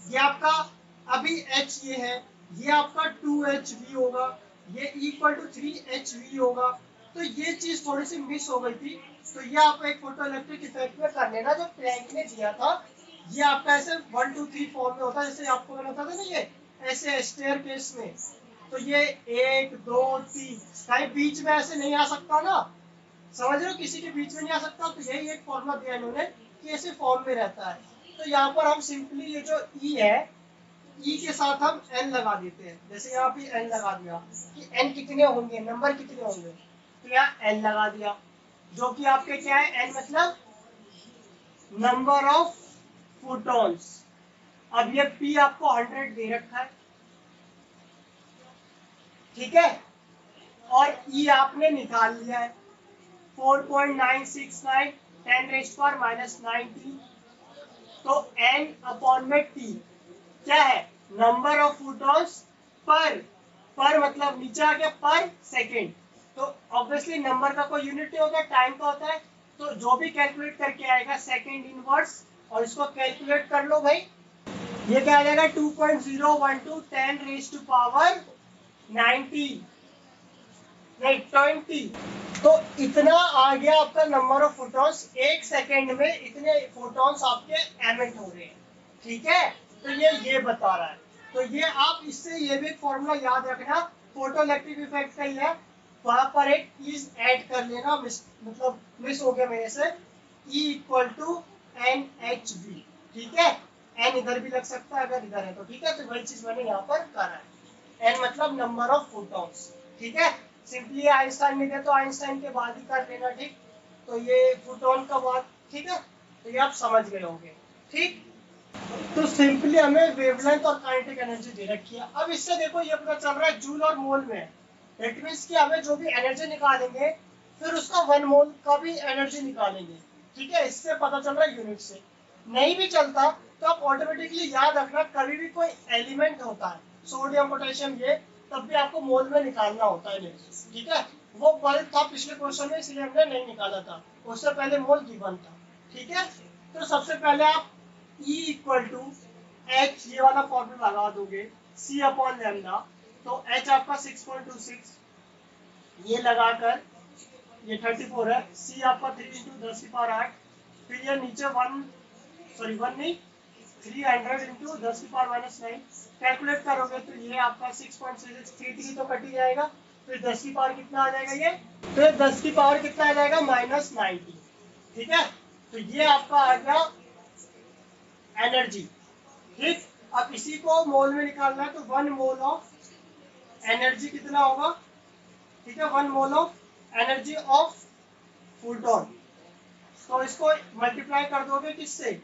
ये आपका अभी H ये है, ये आपका 2HV होगा, ये इक्वल टू 3HV होगा। तो ये चीज थोड़ी सी मिस हो गई थी, तो ये आपको एक फोटो इलेक्ट्रिक इफेक्ट में कर लेना जो प्लैंक ने दिया था। ये आपका ऐसे 1 2 3 फॉर्म में होता है, जैसे आपको मैंने बताया था ना, ये ऐसे स्टेयर केस में। तो ये 1 2 3 कहीं बीच में ऐसे नहीं आ सकता ना, समझ रहे हो? किसी के बीच में नहीं आ सकता। तो यही एक फॉर्मूला दिया इन्होंने कि ऐसे फॉर्म में रहता है। तो यहाँ पर हम सिंपली ये जो ई है, ई के साथ हम एन लगा देते हैं। जैसे यहाँ पे एन लगा दिया कि एन कितने होंगे, नंबर कितने होंगे, तो यहाँ एन लगा दिया, जो कि आपके क्या है? एन मतलब नंबर ऑफ फोटॉन्स। अब ये पी आपको 100 दे रखा है, ठीक है, और ई आपने निकाल लिया है 4.969 10⁻⁻90। तो n अपॉन में t क्या है? नंबर ऑफ फोटॉन्स पर मतलब नीचे आ गया पर सेकेंड। तो ऑब्वियसली नंबर का कोई यूनिट नहीं होता, टाइम का होता है। तो जो भी कैलकुलेट करके आएगा सेकेंड इनवर्स, और इसको कैलकुलेट कर लो भाई। ये क्या आ जाएगा? 2.012 10⁻90 नहीं 20। तो इतना आ गया आपका नंबर ऑफ फोटॉन्स। एक सेकेंड में इतने फोटॉन्स आपके एमिट हो रहे हैं, ठीक है। तो ये बता रहा है। तो ये आप इससे ये भी फॉर्मूला याद रखना, फोटो इलेक्ट्रिक इफेक्ट का ही है। वहां पर एक चीज ऐड कर लेना, मतलब मिस हो गया मेरे से। E इक्वल टू NHV, ठीक है। एन इधर भी लग सकता है अगर इधर है तो, ठीक है। तो वही चीज मैंने यहाँ पर करा है। एन मतलब नंबर ऑफ फोटॉन्स, ठीक है। सिंपली आइंस्टाइन में तो आइंस्टाइन के बाद ही कर लेना, ठीक। तो ये फोटॉन का बाद, ठीक है। तो ये आप समझ गए होंगे, ठीक। तो सिंपली हमें वेवलेंथ और काइनेटिक एनर्जी दे रखी है। अब इससे देखो ये पता चल रहा है जूल और मोल में। दैट मींस कि हमें जो भी एनर्जी निकालेंगे फिर उसका 1 मोल का भी एनर्जी निकालेंगे, ठीक है। इससे पता चल रहा है यूनिट से। नहीं भी चलता तो आप ऑटोमेटिकली याद रखना, कभी भी कोई एलिमेंट होता है सोडियम पोटेशियम ये, तब भी आपको मोल में निकालना होता है एनर्जी, ठीक है। वो पल था पिछले क्वेश्चन में, इसलिए हमने नहीं निकाला था, उससे पहले मोल गिवन था, ठीक है। तो सबसे पहले आप E इक्वल टू एच ये वाला फॉर्मूला लगा दोगे, C अपॉन लैम्डा। तो H आपका 6.26, ये लगाकर ये 34 है, C आपका 3 इंटू 10⁸ फिर ये नीचे 1 नहीं 300 इंटू 10⁻⁹ कैलकुलेट करोगे तो ये आपका 6.633 तो कट ही जाएगा। फिर 10 की पावर कितना आ जाएगा ये? फिर 10 की पावर कितना आ जाएगा? -90, ठीक है। तो ये आपका आ गया एनर्जी, ठीक। अब इसी को मोल में निकालना है, तो 1 मोल ऑफ एनर्जी कितना होगा? ठीक है, 1 mole of energy of photon. तो इसको मल्टीप्लाई कर दोगे किससे?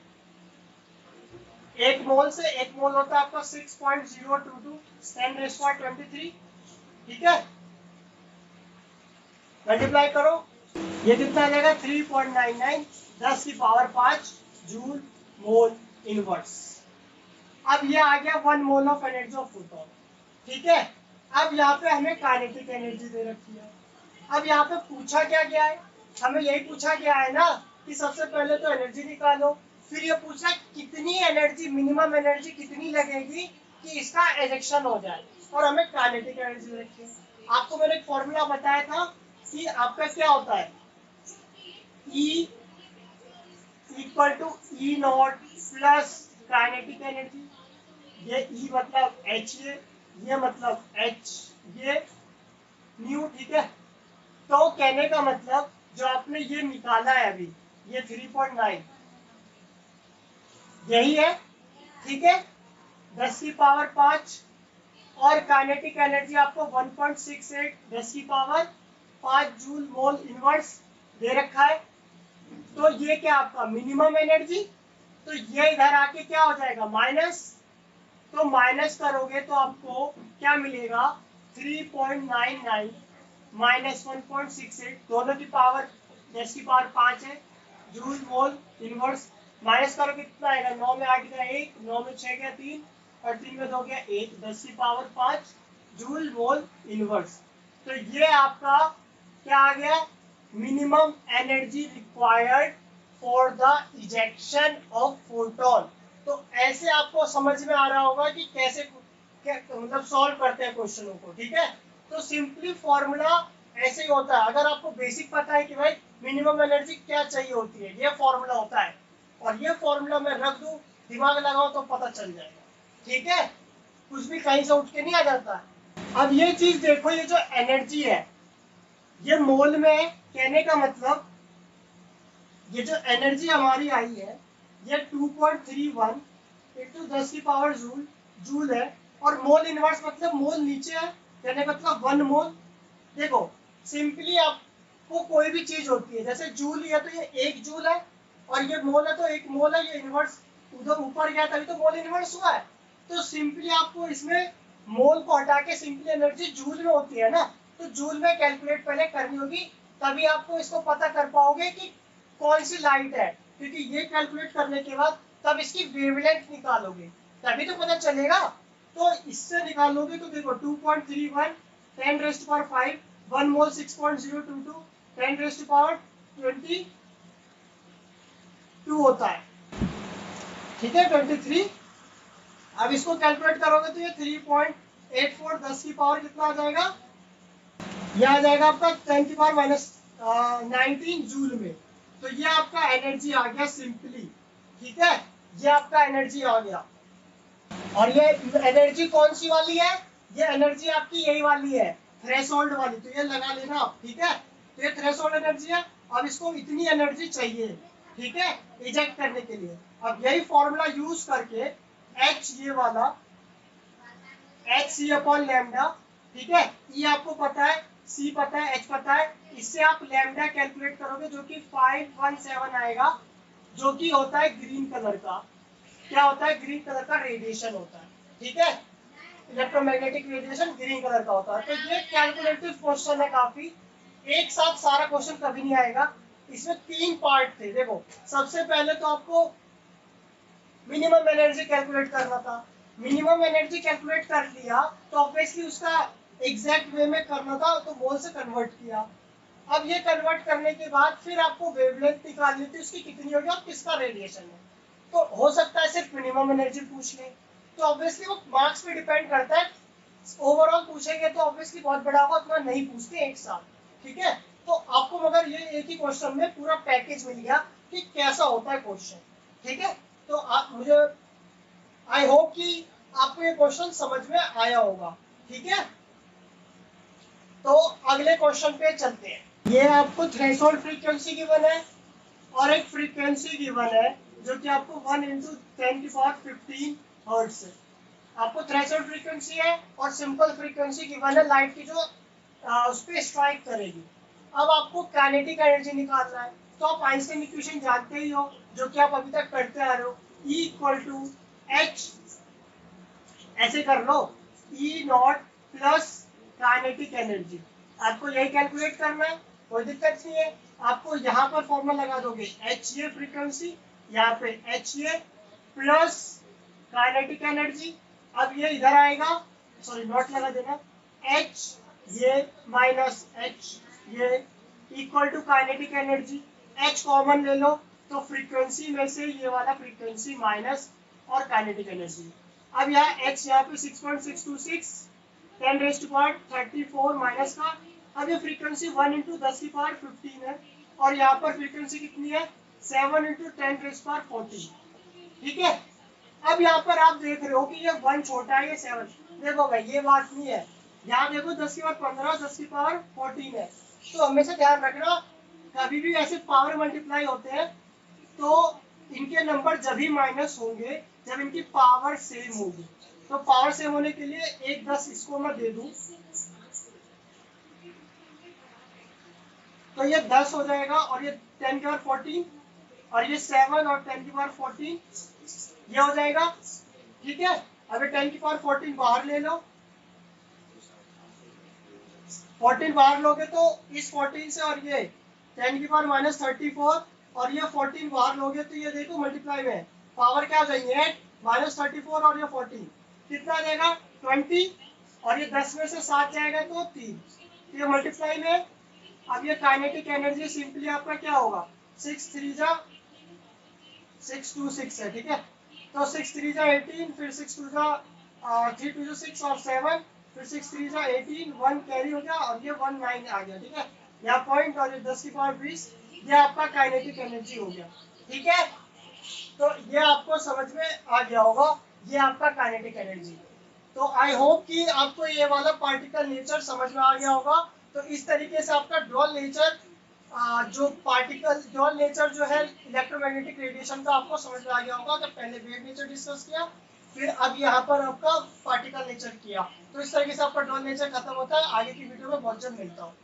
एक मोल से। एक मोल होता है आपका 6.022 10⁻23, ठीक है। मल्टीप्लाई करो, ये कितना आ जाएगा? 3.99 10 की पावर 5 जूल मोल इनवर्स। अब ये आ गया 1 mole of energy of photon, ठीक है। अब यहाँ पे हमें काइनेटिक एनर्जी दे रखी है। अब यहाँ पे पूछा क्या गया है? हमें यही पूछा गया है ना कि सबसे पहले तो एनर्जी निकालो, फिर ये पूछा कितनी एनर्जी, मिनिमम एनर्जी कितनी लगेगी कि इसका इजेक्शन हो जाए, और हमें काइनेटिक एनर्जी रखी है। आपको मैंने एक फॉर्मूला बताया था कि आपका क्या होता है, E equal to E not plus kinetic energy. ये E मतलब H, ये मतलब H, ये न्यू, ठीक है। तो कहने का मतलब जो आपने ये निकाला है अभी, ये 3.9, यही है, ठीक है, 10 की पावर 5, और काइनेटिक एनर्जी आपको 1.68 10 की पावर 5 जूल मोल इनवर्स दे रखा है। तो ये क्या आपका मिनिमम एनर्जी, तो ये इधर आके क्या हो जाएगा माइनस, तो माइनस करोगे तो आपको क्या मिलेगा 3.99 माइनस 1.68, दोनों की पावर 10 की पावर 5 है, जूल मोल इनवर्स, माइनस करोगे कितना आएगा, 9 में 8 गया 1, 9 में 6 गया 3, और 3 में 2 गया 1, 10 की पावर 5 जूल मोल इनवर्स। तो ये आपका क्या आ गया, minimum energy required for the ejection of photon. तो ऐसे आपको समझ में आ रहा होगा कि कैसे मतलब सॉल्व करते हैं क्वेश्चनों को, ठीक है। तो सिंपली फॉर्मूला ऐसे ही होता है, अगर आपको बेसिक पता है कि भाई मिनिमम एनर्जी क्या चाहिए होती है, ये फॉर्मूला होता है, और ये फॉर्मूला मैं रख दूं, दिमाग लगाओ तो पता चल जाएगा, ठीक है, कुछ भी कहीं से उठ के नहीं आ जाता है। अब ये चीज देखो, ये जो एनर्जी है ये मोल में है, कहने का मतलब ये जो एनर्जी हमारी आई है ये 2.31 इंटू 10 की पावर जूल जूल है, और मोल इनवर्स मतलब मोल नीचे है, कहने का मतलब 1 मोल। देखो सिंपली आपको कोई भी चीज होती है, जैसे जूल है तो ये 1 जूल है, और ये मोल है तो 1 मोल है, ये इनवर्स उधर ऊपर गया तभी तो मोल इनवर्स हुआ है। तो सिंपली आपको इसमें मोल को हटा के सिंपली एनर्जी जूल में होती है ना, तो जूल में कैलकुलेट पहले करनी होगी, तभी आपको इसको पता कर पाओगे कि कौन सी लाइट है, क्योंकि ये कैलकुलेट करने के बाद तब इसकी वेवलेंथ निकालोगे, तभी तो पता चलेगा। तो इससे निकालोगे तो देखो 2.31 10 रेस्ट पावर 5, 1 मोल 6.022 10 रेस्ट पावर 22 होता है, ठीक है 23। अब इसको कैलकुलेट करोगे तो ये 3.84 10 की पावर कितना आ जाएगा, ये आ जाएगा आपका 10 की पावर माइनस 19 जूल में। तो ये आपका एनर्जी आ गया सिंपली, ठीक है, ये आपका एनर्जी आ गया। और ये एनर्जी कौन सी वाली है, ये एनर्जी आपकी यही वाली है, थ्रेशोल्ड वाली, तो ये लगा लेना आप, ठीक है। तो ये थ्रेशोल्ड एनर्जी है, अब इसको इतनी एनर्जी चाहिए, ठीक है, इजेक्ट करने के लिए। अब यही फॉर्मूला यूज करके एच ये वाला एच सी अपॉन लैम्डा, ठीक है, ई आपको पता है, सी पता है, एच पता है, इससे आप लैम्डा कैलकुलेट करोगे जो कि 517 आएगा, जो कि होता है ग्रीन कलर का, क्या होता है ग्रीन कलर का रेडिएशन होता है, ठीक है, इलेक्ट्रोमैग्नेटिक रेडिएशन ग्रीन कलर का होता है। तो ये कैलकुलेटिव क्वेश्चन है काफी, एक साथ सारा क्वेश्चन कभी नहीं आएगा, इसमें 3 पार्ट थे। देखो सबसे पहले तो आपको मिनिमम एनर्जी कैलकुलेट करना था, मिनिमम एनर्जी कैलकुलेट कर लिया तो ऑब्वियसली उसका एग्जैक्ट वे में करना था, तो मोल से कन्वर्ट किया। अब ये कन्वर्ट करने के बाद फिर आपको वेवलेंथ निकालनी थी उसकी कितनी होगी और किसका रेडिएशन है, तो हो सकता है सिर्फ मिनिमम एनर्जी पूछ ले, तो ऑब्वियसली वो मार्क्स पे डिपेंड करता है, ओवरऑल पूछेंगे तो ऑब्वियसली बहुत बड़ा होगा, उतना नहीं पूछते एक साथ, ठीक है। तो आपको मगर ये एक ही क्वेश्चन में पूरा पैकेज मिल गया कि कैसा होता है क्वेश्चन, ठीक है। तो आप मुझे आई होप कि आपको ये क्वेश्चन समझ में आया होगा, ठीक है। तो अगले क्वेश्चन पे चलते हैं। ये आपको थ्रेशोल्ड फ्रीक्वेंसी गिवन है और एक फ्रीक्वेंसी गिवन है जो कि आपको 1 इंटू 10 की पावर 15 हर्ट्ज है। आपको थ्रेशोल्ड फ्रीक्वेंसी है और सिंपल फ्रीक्वेंसी गिवन है लाइट की जो उस पर स्ट्राइक करेगी। अब आपको काइनेटिक एनर्जी निकालना है, तो आप आइंस्टाइन इक्वेशन जानते ही हो जो कि आप अभी तक करते आ रहे हो, E इक्वल टू एच, ऐसे कर लो, E not plus kinetic energy, आपको यही कैलकुलेट करना है, कोई दिक्कत नहीं है। आपको यहाँ पर फॉर्मूला लगा दोगे एच ये फ्रीक्वेंसी, यहाँ पे एच ये प्लस काइनेटिक एनर्जी, अब ये इधर आएगा, सॉरी नॉट लगा देना, एच ये माइनस एच ये equal to kinetic energy, h common ले लो तो फ्रीक्वेंसी में से ये वाला फ्रीक्वेंसी माइनस और काइनेटिक एनर्जी। अब यहाँ एच यहाँ पे 6.626 10 रेस्ट पावर 34 माइनस का, अब ये फ्रीक्वेंसी 1 इंटू 10 की पावर 15 है, और यहाँ पर फ्रीक्वेंसी कितनी है 7 इंटू 10 रेस्ट पावर 14, ठीक है। अब यहाँ पर आप देख रहे हो कि ये 1 छोटा है, ये 7, देखो भाई ये बात नहीं है, यहाँ देखो 10 की पावर 15 10 की पावर 14 है, तो हमेशा ध्यान रखना कभी भी ऐसे पावर मल्टीप्लाई होते हैं तो इनके नंबर जब ही माइनस होंगे जब इनकी पावर सेम होगी। तो पावर सेम होने के लिए 1 10 इसको मैं दे दूं तो ये 10 हो जाएगा, और ये 10 की पावर 14, और ये 7 और 10 की पावर 14 ये हो जाएगा। ठीक है, अब 10 की पावर 14 बाहर ले लो, 14 बाहर लोगे तो इस 14 से और ये 10 की पावर -34 और ये 14 बाहर लोगे तो ये देखो मल्टीप्लाई में पावर क्या हो जाएंगे 8 -34 और ये 14 कितना देगा 20, और ये 10 में से 7 जाएगा तो 3, ये मल्टीप्लाई में। अब ये काइनेटिक एनर्जी सिंपली आपका क्या होगा 6 3 जा 6 2 6 है। ठीक है, तो 6 3 जा 18, फिर 6 2 जा 3 2 6 और 7, फिर 6 3 जा 18, 1 कैरी हो गया और ये 1 9 आ गया। ठीक है, यहाँ पॉइंट और ये 10 की पावर 20, ये आपका काइनेटिक एनर्जी हो गया। ठीक है, तो ये आपको समझ में आ गया होगा, ये आपका काइनेटिक एनर्जी। तो आई होप कि आपको ये वाला पार्टिकल नेचर समझ में आ गया होगा। तो इस तरीके से आपका ड्यूअल नेचर जो पार्टिकल ड्यूअल नेचर जो है इलेक्ट्रोमैग्नेटिक रेडिएशन का आपको समझ में आ गया होगा। तो पहले वेव नेचर डिस्कस किया, फिर अब यहाँ पर आपका पार्टिकल नेचर किया। तो इस तरीके से आपका ड्यूअल नेचर खत्म होता है। आगे की वीडियो में बहुत जल्द मिलता हूँ।